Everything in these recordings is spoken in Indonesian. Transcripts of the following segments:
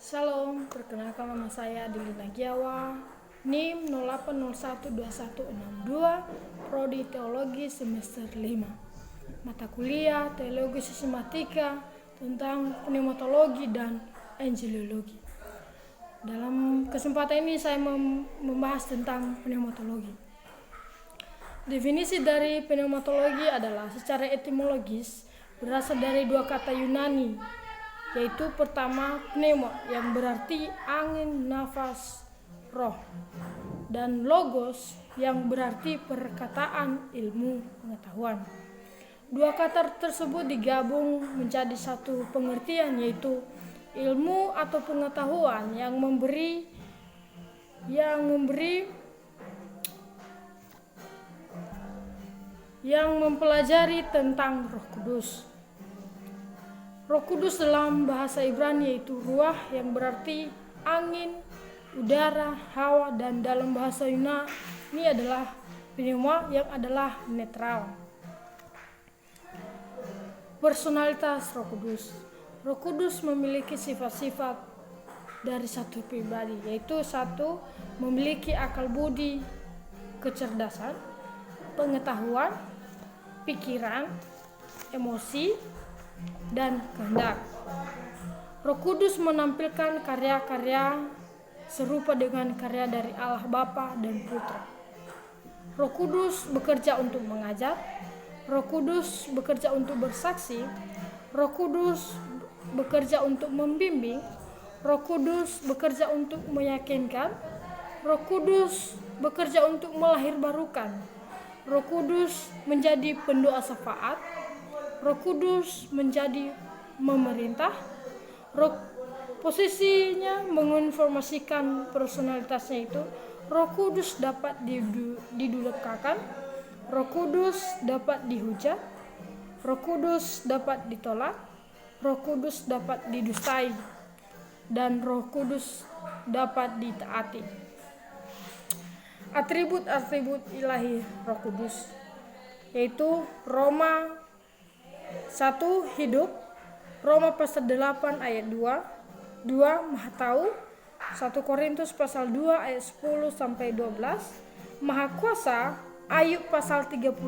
Salam, perkenalkan nama saya Adelina Giawa, NIM 08012162, Prodi Teologi semester 5. Mata kuliah Teologi Sistematika tentang pneumatologi dan angiologi. Dalam kesempatan ini saya membahas tentang pneumatologi. Definisi dari pneumatologi adalah secara etimologis berasal dari dua kata Yunani, yaitu pertama pneuma yang berarti angin, nafas, roh, dan logos yang berarti perkataan, ilmu, pengetahuan. Dua kata tersebut digabung menjadi satu pengertian, yaitu ilmu atau pengetahuan yang mempelajari tentang Roh Kudus. Roh Kudus dalam bahasa Ibrani yaitu ruah yang berarti angin, udara, hawa, dan dalam bahasa Yunani adalah pneuma yang adalah netral. Personalitas Roh Kudus. Roh Kudus memiliki sifat-sifat dari satu pribadi, yaitu satu, memiliki akal budi, kecerdasan, pengetahuan, pikiran, emosi, dan kehendak. Roh Kudus menampilkan karya-karya serupa dengan karya dari Allah Bapa dan Putra. Roh Kudus bekerja untuk mengajar, Roh Kudus bekerja untuk bersaksi, Roh Kudus bekerja untuk membimbing, Roh Kudus bekerja untuk meyakinkan, Roh Kudus bekerja untuk melahirbarukan, Roh Kudus menjadi pendoa syafaat, Roh Kudus menjadi memerintah. Posisinya menginformasikan personalitasnya itu, Roh Kudus dapat didudukakan, Roh Kudus dapat dihujat, Roh Kudus dapat ditolak, Roh Kudus dapat didustai, dan Roh Kudus dapat ditaati. Atribut-atribut ilahi Roh Kudus yaitu Roma 1 hidup, Roma pasal 8 ayat 2, 2 Maha tahu, 1 Korintus pasal 2 ayat 10 sampai 12, Maha kuasa, Ayub pasal 33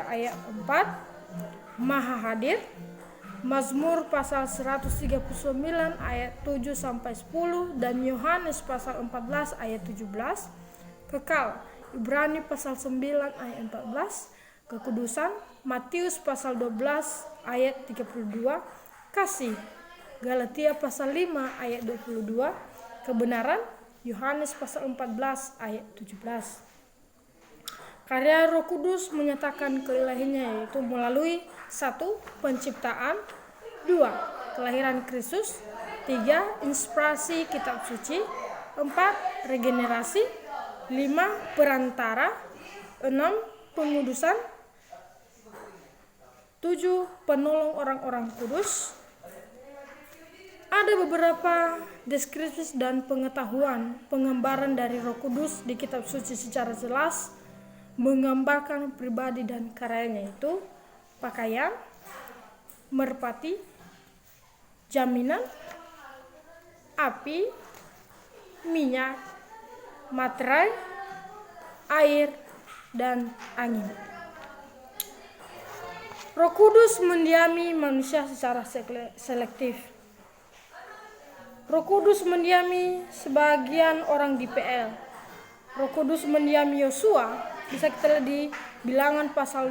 ayat 4, Maha hadir, Mazmur pasal 139 ayat 7 sampai 10 dan Yohanes pasal 14 ayat 17, kekal, Ibrani pasal 9 ayat 14, kekudusan, Matius pasal 12 ayat 32, kasih, Galatia pasal 5 ayat 22, kebenaran, Yohanes pasal 14 ayat 17. Karya Roh Kudus menyatakan keilahiannya yaitu melalui 1. Penciptaan, 2. Kelahiran Kristus, 3. Inspirasi kitab suci, 4. Regenerasi, 5. Perantara, 6. Pengudusan, 7. Penolong orang-orang kudus. Ada beberapa deskripsi dan pengetahuan penggambaran dari Roh Kudus di kitab suci secara jelas menggambarkan pribadi dan karyanya, yaitu pakaian, merpati, jaminan, api, minyak, materai, air, dan angin. Roh Kudus mendiami manusia secara selektif. Roh Kudus mendiami sebagian orang di PL. Roh Kudus mendiami Yosua, bisa kita lihat di Bilangan pasal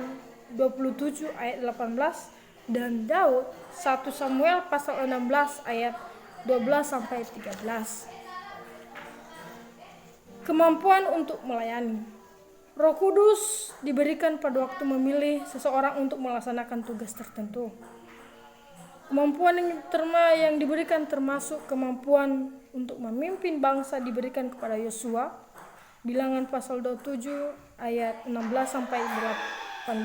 27 ayat 18, dan Daud 1 Samuel pasal 16 ayat 12 sampai 13. Kemampuan untuk melayani. Roh Kudus diberikan pada waktu memilih seseorang untuk melaksanakan tugas tertentu. Kemampuan yang diberikan termasuk kemampuan untuk memimpin bangsa diberikan kepada Yosua, Bilangan pasal 27 ayat 16 sampai 18,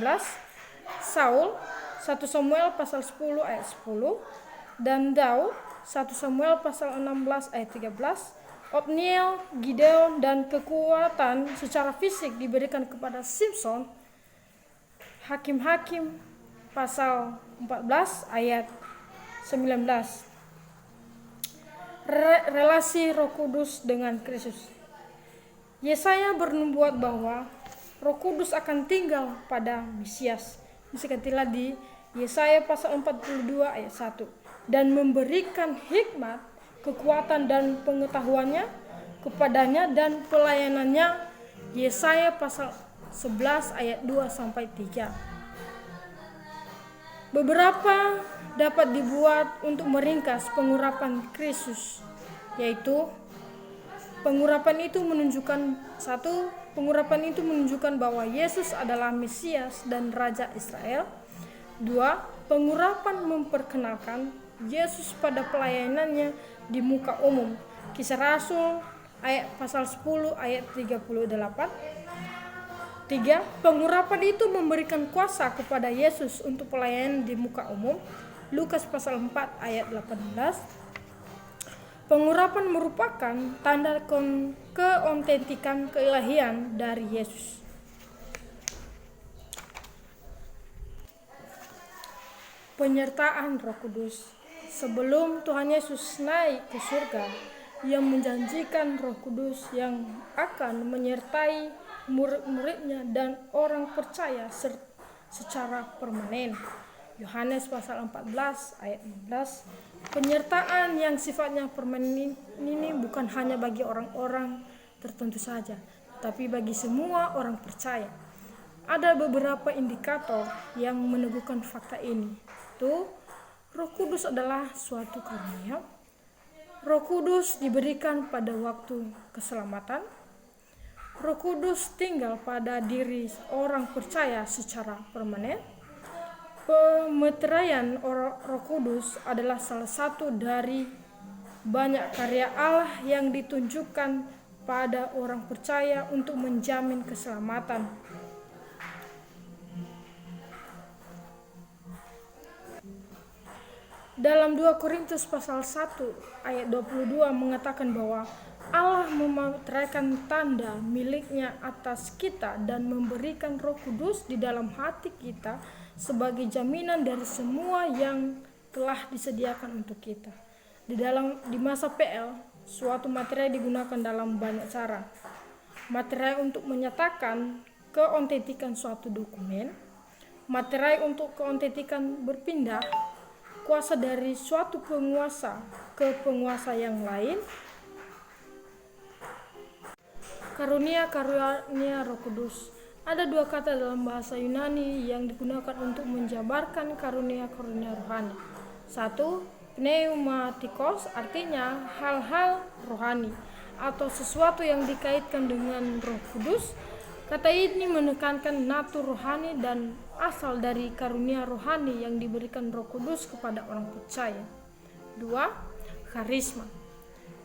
Saul 1 Samuel pasal 10 ayat 10, dan Daud 1 Samuel pasal 16 ayat 13, Otniel, Gideon, dan kekuatan secara fisik diberikan kepada Simpson, Hakim-Hakim pasal 14 ayat 19. relasi Roh Kudus dengan Kristus. Yesaya bernubuat bahwa Roh Kudus akan tinggal pada Mesias. Disebutlah di Yesaya pasal 42 ayat 1. Dan memberikan hikmat, kekuatan dan pengetahuannya kepadanya dan pelayanannya. Yesaya pasal 11 ayat 2 sampai 3. Beberapa dapat dibuat untuk meringkas pengurapan Kristus, yaitu pengurapan itu menunjukkan bahwa Yesus adalah Mesias dan Raja Israel. 2. Pengurapan memperkenalkan Yesus pada pelayanannya di muka umum. Kisah Rasul ayat pasal 10 ayat 38. 3. Pengurapan itu memberikan kuasa kepada Yesus untuk pelayanan di muka umum. Lukas pasal 4 ayat 18. Pengurapan merupakan tanda keautentikan keilahian dari Yesus. Penyertaan Roh Kudus. Sebelum Tuhan Yesus naik ke surga, Ia menjanjikan Roh Kudus yang akan menyertai murid-muridnya dan orang percaya secara permanen. Yohanes pasal 14 ayat 16. Penyertaan yang sifatnya permanen ini bukan hanya bagi orang-orang tertentu saja, tapi bagi semua orang percaya. Ada beberapa indikator yang meneguhkan fakta ini. Roh Kudus adalah suatu karunia. Roh Kudus diberikan pada waktu keselamatan. Roh Kudus tinggal pada diri orang percaya secara permanen. Pemeteraian Roh Kudus adalah salah satu dari banyak karya Allah yang ditunjukkan pada orang percaya untuk menjamin keselamatan. Dalam 2 Korintus pasal 1 ayat 22 mengatakan bahwa Allah memeteraikan tanda miliknya atas kita dan memberikan Roh Kudus di dalam hati kita sebagai jaminan dari semua yang telah disediakan untuk kita. Di masa PL, suatu materai digunakan dalam banyak cara. Materai untuk menyatakan keautentikan suatu dokumen, materai untuk keautentikan berpindah kuasa dari suatu penguasa ke penguasa yang lain. Karunia Roh Kudus. Ada 2 kata dalam bahasa Yunani yang digunakan untuk menjabarkan karunia-karunia rohani. 1. Pneumatikos, artinya hal-hal rohani atau sesuatu yang dikaitkan dengan Roh Kudus. Kata ini menekankan natur rohani dan asal dari karunia rohani yang diberikan Roh Kudus kepada orang percaya. 2. Karisma,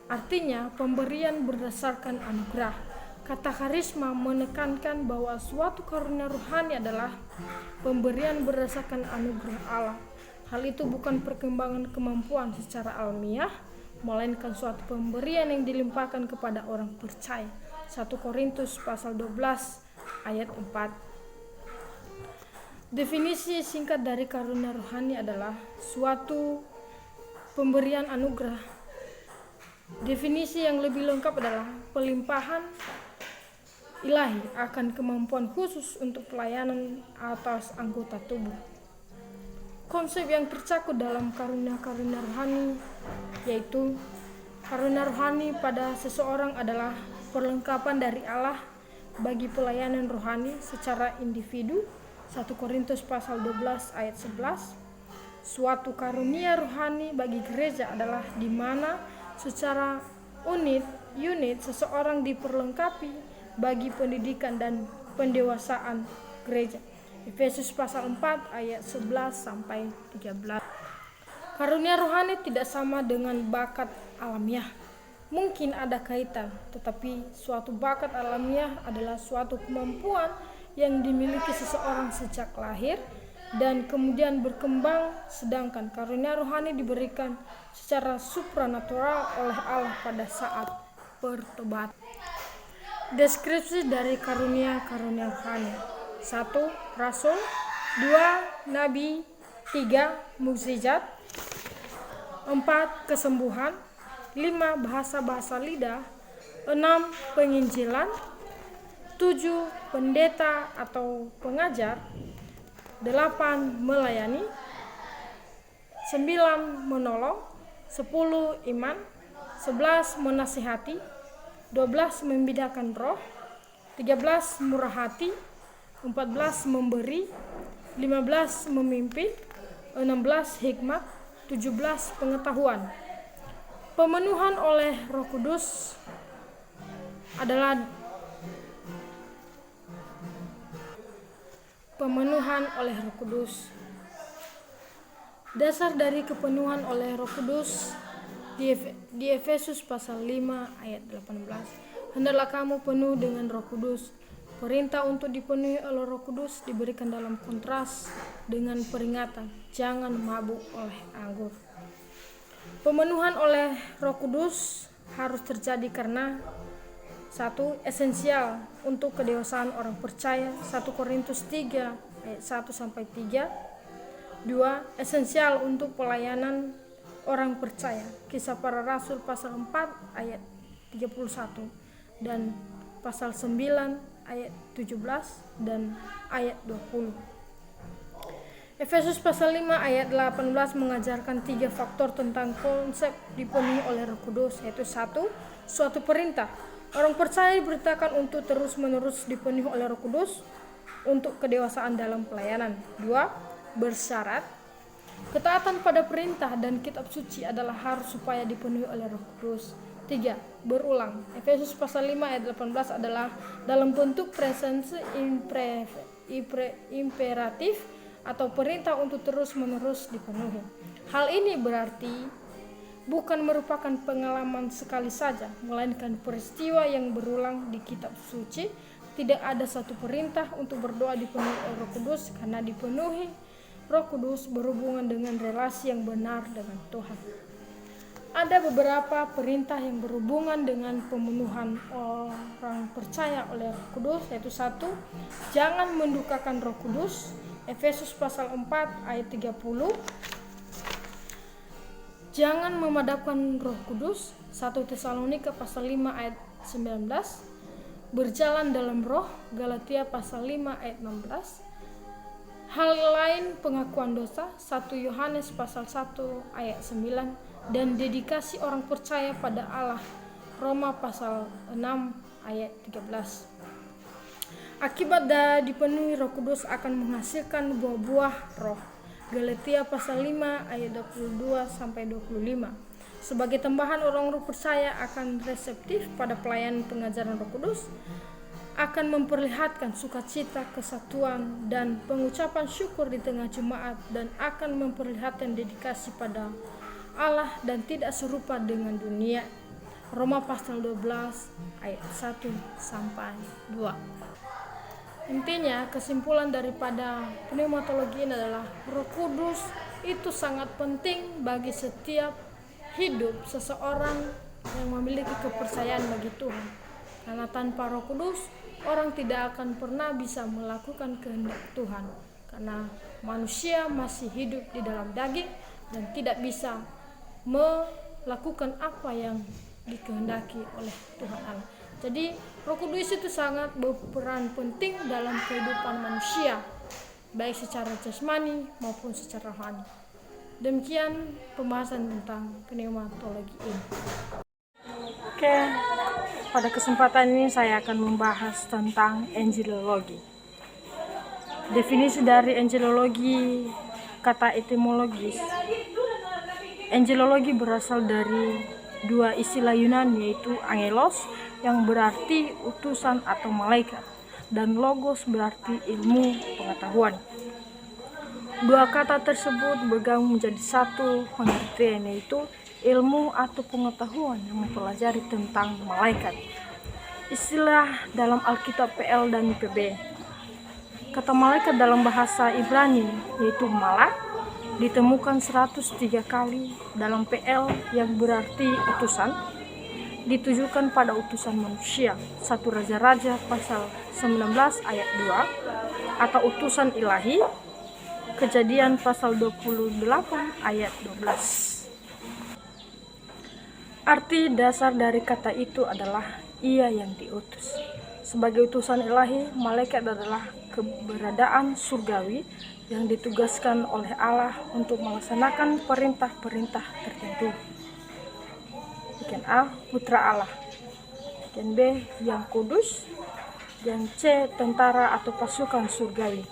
artinya pemberian berdasarkan anugerah. Kata karisma menekankan bahwa suatu karunia rohani adalah pemberian berdasarkan anugerah Allah. Hal itu bukan perkembangan kemampuan secara alamiah, melainkan suatu pemberian yang dilimpahkan kepada orang percaya. 1 Korintus pasal 12 ayat 4. Definisi singkat dari karunia rohani adalah suatu pemberian anugerah. Definisi yang lebih lengkap adalah pelimpahan ilahi akan kemampuan khusus untuk pelayanan atas anggota tubuh. Konsep yang tercakup dalam karunia-karunia rohani yaitu karunia rohani pada seseorang adalah perlengkapan dari Allah bagi pelayanan rohani secara individu. 1 Korintus pasal 12 ayat 11. Suatu karunia rohani bagi gereja adalah di mana secara unit seseorang diperlengkapi bagi pendidikan dan pendewasaan gereja. Efesus pasal 4 ayat 11 sampai 13. Karunia rohani tidak sama dengan bakat alamiah. Mungkin ada kaitan, tetapi suatu bakat alamiah adalah suatu kemampuan yang dimiliki seseorang sejak lahir dan kemudian berkembang, sedangkan karunia rohani diberikan secara supranatural oleh Allah pada saat pertobatan. Deskripsi dari karunia-karunia rohani. 1. Rasul. 2. Nabi. 3. Mukjizat. 4. Kesembuhan. 5. Bahasa-bahasa lidah. 6. Penginjilan. 7. Pendeta atau pengajar. 8. Melayani. 9. Menolong. 10. Iman. 11. Menasihati. 12. Membidakan roh. 13. Murah hati. 14. Memberi. 15. Memimpin. 16. Hikmat. 17. Pengetahuan. Pemenuhan oleh Roh Kudus adalah Roh Kudus. Dasar dari kepenuhan oleh Roh Kudus di Efesus pasal 5 ayat 18. Hendaklah kamu penuh dengan Roh Kudus. Perintah untuk dipenuhi oleh Roh Kudus diberikan dalam kontras dengan peringatan, jangan mabuk oleh anggur. Pemenuhan oleh Roh Kudus harus terjadi karena 1. Esensial untuk kedewasaan orang percaya. 1 Korintus 3 ayat 1-3. 2. Esensial untuk pelayanan orang percaya. Kisah Para Rasul pasal 4 ayat 31 dan pasal 9 ayat 17 dan ayat 20. Efesus pasal 5 ayat 18 mengajarkan 3 faktor tentang konsep dipenuhi oleh Roh Kudus, yaitu 1. Suatu perintah. Orang percaya diberitakan untuk terus-menerus dipenuhi oleh Roh Kudus untuk kedewasaan dalam pelayanan. 2. Bersyarat. Ketaatan pada perintah dan kitab suci adalah harus supaya dipenuhi oleh Roh Kudus. 3. Berulang. Efesus pasal 5 ayat 18 adalah dalam bentuk presens imperatif atau perintah untuk terus-menerus dipenuhi. Hal ini berarti bukan merupakan pengalaman sekali saja, melainkan peristiwa yang berulang di kitab suci. Tidak ada satu perintah untuk berdoa dipenuhi Roh Kudus, karena dipenuhi Roh Kudus berhubungan dengan relasi yang benar dengan Tuhan. Ada beberapa perintah yang berhubungan dengan pemenuhan orang percaya oleh Roh Kudus, yaitu 1. Jangan mendukakan Roh Kudus. Efesus pasal 4 ayat 30. Jangan memadamkan Roh Kudus. 1 Tesalonika pasal 5 ayat 19. Berjalan dalam roh. Galatia pasal 5 ayat 16. Hal lain pengakuan dosa. 1 Yohanes pasal 1 ayat 9. Dan dedikasi orang percaya pada Allah. Roma pasal 6 ayat 13. Akibat dari dipenuhi Roh Kudus akan menghasilkan buah-buah roh. Galatia pasal 5 ayat 22-25. Sebagai tambahan, orang Roh percaya akan reseptif pada pelayanan pengajaran Roh Kudus, akan memperlihatkan sukacita, kesatuan, dan pengucapan syukur di tengah jemaat, dan akan memperlihatkan dedikasi pada Allah dan tidak serupa dengan dunia. Roma pasal 12 ayat 1-2. Intinya, kesimpulan daripada pneumatologi ini adalah Roh Kudus itu sangat penting bagi setiap hidup seseorang yang memiliki kepercayaan bagi Tuhan. Karena tanpa Roh Kudus, orang tidak akan pernah bisa melakukan kehendak Tuhan. Karena manusia masih hidup di dalam daging dan tidak bisa melakukan apa yang dikehendaki oleh Tuhan Allah. Jadi Roh Kudus itu sangat berperan penting dalam kehidupan manusia, baik secara jasmani maupun secara rohani. Demikian pembahasan tentang pneumatologi ini. Oke, pada kesempatan ini saya akan membahas tentang angelologi. Definisi dari angelologi, kata etimologis. Angelologi berasal dari dua istilah Yunani, yaitu angelos yang berarti utusan atau malaikat, dan logos berarti ilmu pengetahuan. Dua kata tersebut bergabung menjadi satu pengertian, yaitu ilmu atau pengetahuan yang mempelajari tentang malaikat. Istilah dalam Alkitab PL dan PB. Kata malaikat dalam bahasa Ibrani, yaitu malak, ditemukan 103 kali dalam PL yang berarti utusan, ditujukan pada utusan manusia. 1 Raja-Raja pasal 19 ayat 2, atau utusan ilahi. Kejadian pasal 28 ayat 12. Arti dasar dari kata itu adalah ia yang diutus. Sebagai utusan ilahi, malaikat adalah keberadaan surgawi yang ditugaskan oleh Allah untuk melaksanakan perintah-perintah tertentu. Bagian A, putra Allah. Bagian B, yang kudus. Dan C, tentara atau pasukan surgawi.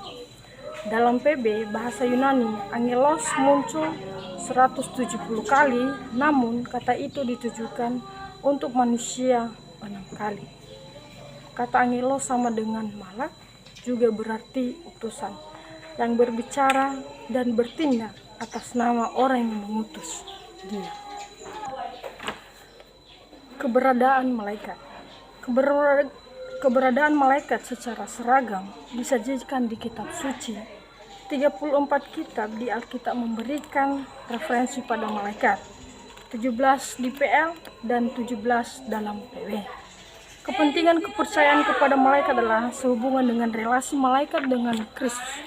Dalam PB, bahasa Yunani, angelos muncul 170 kali, namun kata itu ditujukan untuk manusia 6 kali. Kata angelos sama dengan malak, juga berarti utusan, yang berbicara dan bertindak atas nama orang yang mengutus dia. Keberadaan malaikat. Keberadaan malaikat secara seragam disajikan di kitab suci. 34 kitab di Alkitab memberikan referensi pada malaikat, 17 di PL dan 17 dalam PW. Kepentingan kepercayaan kepada malaikat adalah sehubungan dengan relasi malaikat dengan Kristus.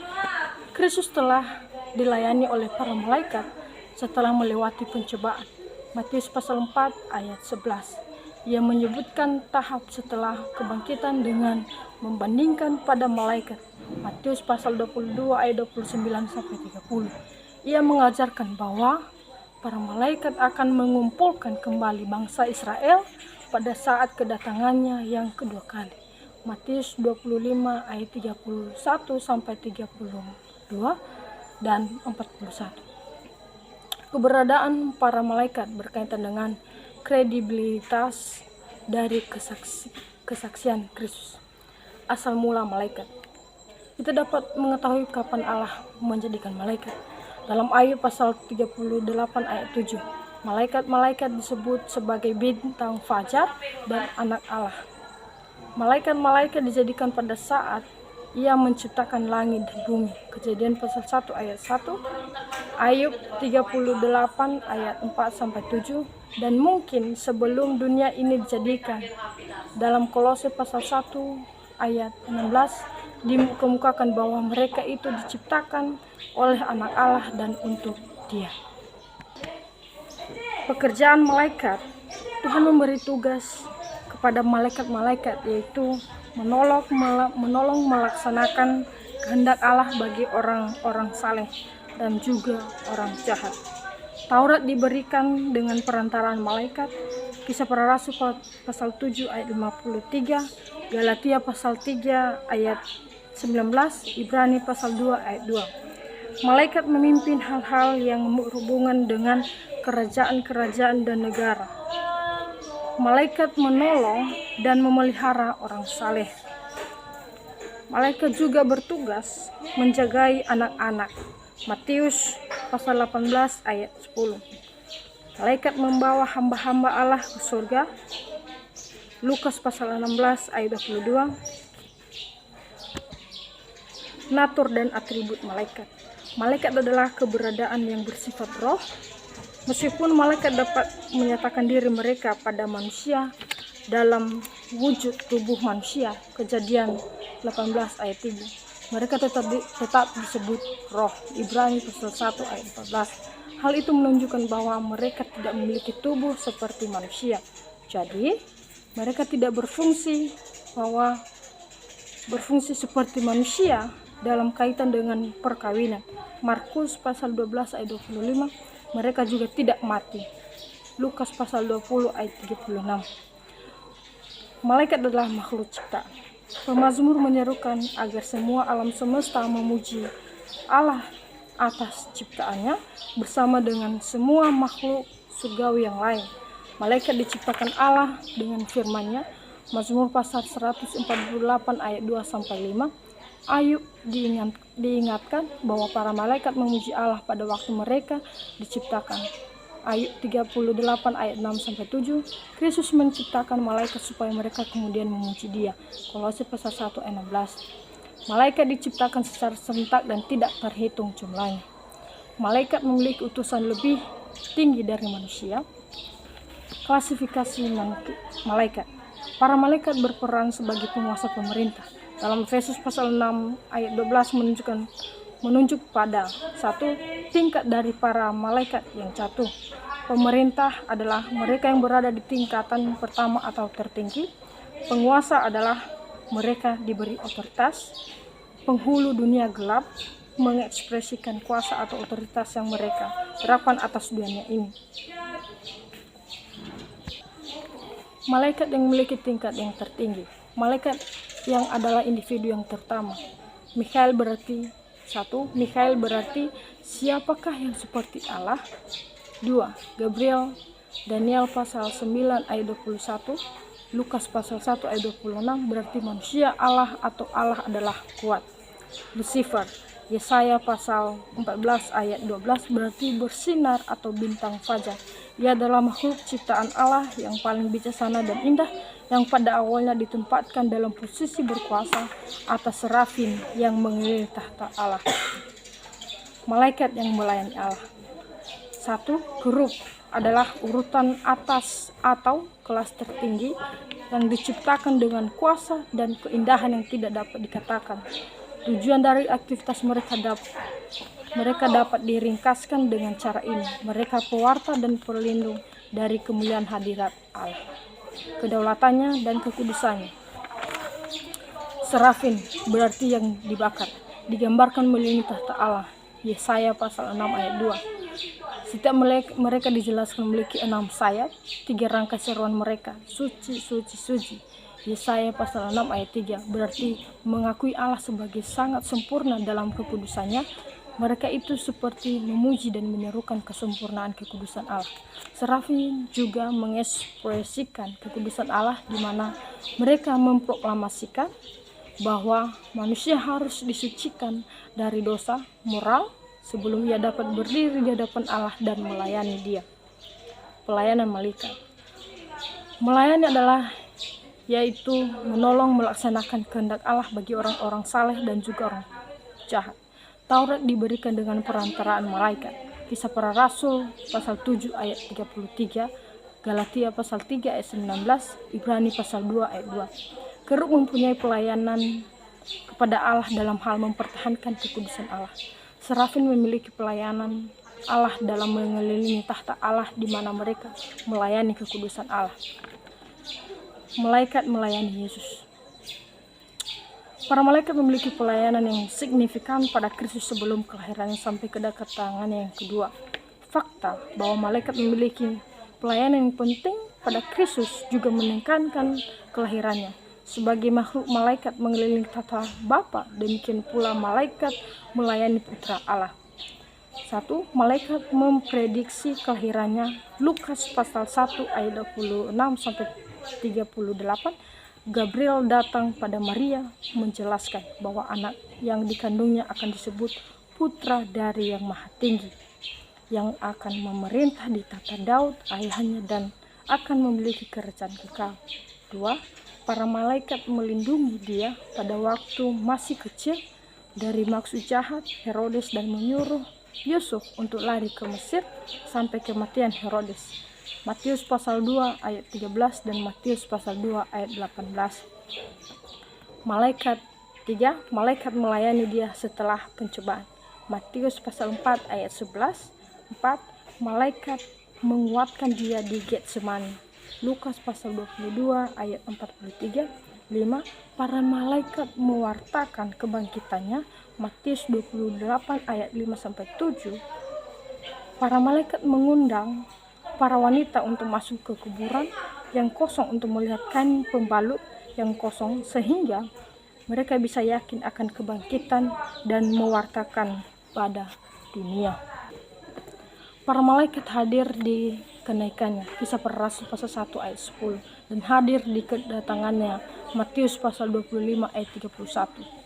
Kristus telah dilayani oleh para malaikat setelah melewati pencobaan. Matius pasal 4 ayat 11. Ia menyebutkan tahap setelah kebangkitan dengan membandingkan pada malaikat. Matius pasal 22 ayat 29-30. Ia mengajarkan bahwa para malaikat akan mengumpulkan kembali bangsa Israel pada saat kedatangannya yang kedua kali. Matius 25 ayat 31-32 dan 41. Keberadaan para malaikat berkaitan dengan kredibilitas dari kesaksian Kristus. Asal mula malaikat. Kita dapat mengetahui kapan Allah menjadikan malaikat. Dalam Ayub pasal 38 ayat 7, malaikat-malaikat disebut sebagai bintang fajar dan anak Allah. Malaikat-malaikat dijadikan pada saat ia menciptakan langit dan bumi. Kejadian pasal 1 ayat 1, Ayub 38 ayat 4-7, dan mungkin sebelum dunia ini dijadikan. Dalam Kolose pasal 1 ayat 16 dikemukakan bahwa mereka itu diciptakan oleh anak Allah dan untuk Dia. Pekerjaan malaikat. Tuhan memberi tugas kepada malaikat-malaikat, yaitu menolong melaksanakan kehendak Allah bagi orang-orang saleh dan juga orang jahat. Taurat diberikan dengan perantaraan malaikat. Kisah Para Rasul pasal 7 ayat 53, Galatia pasal 3 ayat 19, Ibrani pasal 2 ayat 2. Malaikat memimpin hal-hal yang berhubungan dengan kerajaan-kerajaan dan negara. Malaikat menolong dan memelihara orang saleh. Malaikat juga bertugas menjagai anak-anak. Matius pasal 18 ayat 10. Malaikat membawa hamba-hamba Allah ke surga. Lukas pasal 16 ayat 22. Natur dan atribut malaikat. Malaikat adalah keberadaan yang bersifat roh. Meskipun malaikat dapat menyatakan diri mereka pada manusia dalam wujud tubuh manusia, Kejadian 18 ayat 3, mereka tetap disebut roh, Ibrani pasal 1 ayat 14. Hal itu menunjukkan bahwa mereka tidak memiliki tubuh seperti manusia. Jadi, mereka tidak berfungsi seperti manusia dalam kaitan dengan perkawinan. Markus pasal 12 ayat 25. Mereka juga tidak mati. Lukas pasal 20 ayat 36. Malaikat adalah makhluk ciptaan. Pemazmur menyerukan agar semua alam semesta memuji Allah atas ciptaannya bersama dengan semua makhluk surgawi yang lain. Malaikat diciptakan Allah dengan firman-Nya. Mazmur pasal 148 ayat 2-5. Ayub diingatkan bahwa para malaikat memuji Allah pada waktu mereka diciptakan. Ayub 38 ayat 6-7. Kristus menciptakan malaikat supaya mereka kemudian memuji Dia. Kolose pasal 1 ayat 16. Malaikat diciptakan secara serentak dan tidak terhitung jumlahnya. Malaikat memiliki utusan lebih tinggi dari manusia. Klasifikasi malaikat. Para malaikat berperan sebagai penguasa pemerintah. Dalam Efesus pasal 6 ayat 12 menunjuk pada satu tingkat dari para malaikat yang jatuh. Pemerintah adalah mereka yang berada di tingkatan pertama atau tertinggi. Penguasa adalah mereka diberi otoritas. Penghulu dunia gelap mengekspresikan kuasa atau otoritas yang mereka terapkan atas dunia ini. Malaikat yang memiliki tingkat yang tertinggi. Malaikat yang adalah individu yang terutama. Mikhail berarti siapakah yang seperti Allah? 2. Gabriel, Daniel pasal 9 ayat 21, Lukas pasal 1 ayat 26 berarti manusia Allah atau Allah adalah kuat. Lucifer, Yesaya pasal 14 ayat 12 berarti bersinar atau bintang fajar. Ia adalah makhluk ciptaan Allah yang paling bijaksana dan indah, yang pada awalnya ditempatkan dalam posisi berkuasa atas serafin yang mengelilingi tahta Allah. Malaikat yang melayani Allah. 1. Huruf adalah urutan atas atau kelas tertinggi yang diciptakan dengan kuasa dan keindahan yang tidak dapat dikatakan. Tujuan dari aktivitas mereka dapat diringkaskan dengan cara ini. Mereka pewarta dan pelindung dari kemuliaan hadirat Allah, kedaulatannya dan kekudusannya. Serafin berarti yang dibakar, digambarkan melindungi tahta Allah. Yesaya pasal 6 ayat 2. Setiap mereka dijelaskan memiliki 6 sayap, 3 rangkai seruan mereka, suci, suci, suci. Yesaya pasal 6 ayat 3 berarti mengakui Allah sebagai sangat sempurna dalam kekudusannya. Mereka itu seperti memuji dan menyerukan kesempurnaan kekudusan Allah. Serafin juga mengekspresikan kekudusan Allah, di mana mereka memproklamasikan bahwa manusia harus disucikan dari dosa moral sebelum ia dapat berdiri di hadapan Allah dan melayani Dia. Pelayanan malaikat. Melayani adalah yaitu menolong melaksanakan kehendak Allah bagi orang-orang saleh dan juga orang jahat. Taurat diberikan dengan perantaraan malaikat. Kisah Para Rasul pasal 7 ayat 33, Galatia pasal 3 ayat 19, Ibrani pasal 2 ayat 2. Keruk mempunyai pelayanan kepada Allah dalam hal mempertahankan kekudusan Allah. Serafin memiliki pelayanan Allah dalam mengelilingi tahta Allah, di mana mereka melayani kekudusan Allah. Malaikat melayani Yesus. Para malaikat memiliki pelayanan yang signifikan pada Kristus sebelum kelahirannya sampai kedatangannya yang kedua. Fakta bahwa malaikat memiliki pelayanan yang penting pada Kristus juga menekankan kelahirannya. Sebagai makhluk malaikat mengelilingi tahta Bapa, demikian pula malaikat melayani Putra Allah. 1. Malaikat memprediksi kelahirannya. Lukas pasal 1 ayat 26 sampai 38. Gabriel datang pada Maria menjelaskan bahwa anak yang dikandungnya akan disebut putra dari Yang Maha Tinggi, yang akan memerintah di tahta Daud ayahnya dan akan memiliki kerajaan kekal. 2. Para malaikat melindungi dia pada waktu masih kecil dari maksud jahat Herodes dan menyuruh Yusuf untuk lari ke Mesir sampai kematian Herodes. Matius pasal 2 ayat 13 dan Matius pasal 2 ayat 18. Malaikat 3. Malaikat melayani dia setelah pencobaan. Matius pasal 4 ayat 11. 4. Malaikat menguatkan dia di Getsemani. Lukas pasal 22 ayat 43. 5. Para malaikat mewartakan kebangkitannya. Matius 28 ayat 5 sampai 7. Para malaikat mengundang para wanita untuk masuk ke kuburan yang kosong untuk melihat kain pembalut yang kosong, sehingga mereka bisa yakin akan kebangkitan dan mewartakan pada dunia. Para malaikat hadir di kenaikannya. Kisah Para Rasul pasal 1 ayat 10, dan hadir di kedatangannya. Matius pasal 25 ayat 31.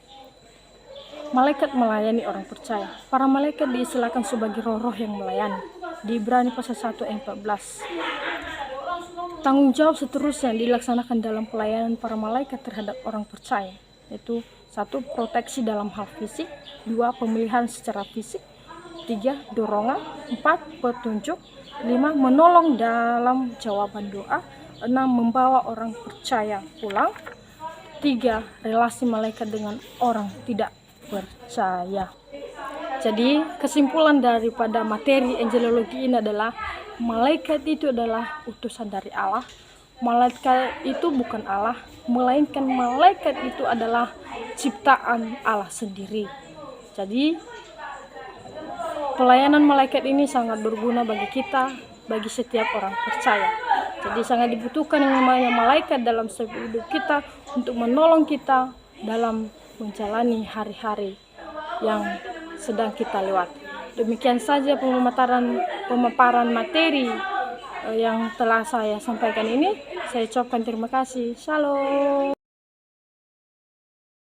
Malaikat melayani orang percaya. Para malaikat diistilahkan sebagai roh-roh yang melayani. Di Ibrani pasal 1 ayat 14. Tanggung jawab seterusnya dilaksanakan dalam pelayanan para malaikat terhadap orang percaya, yaitu 1. Proteksi dalam hal fisik. 2. Pemilihan secara fisik. 3. Dorongan. 4. Petunjuk. 5. Menolong dalam jawaban doa. 6. Membawa orang percaya pulang. 3. Relasi malaikat dengan orang tidak percaya. Jadi kesimpulan daripada materi angelologi ini adalah malaikat itu adalah utusan dari Allah. Malaikat itu bukan Allah, melainkan malaikat itu adalah ciptaan Allah sendiri. Jadi pelayanan malaikat ini sangat berguna bagi kita, bagi setiap orang percaya. Jadi sangat dibutuhkan yang namanya malaikat dalam setiap hidup kita untuk menolong kita dalam menjalani hari-hari yang sedang kita lewati. Demikian saja pemaparan materi yang telah saya sampaikan ini. Saya ucapkan terima kasih. Shalom.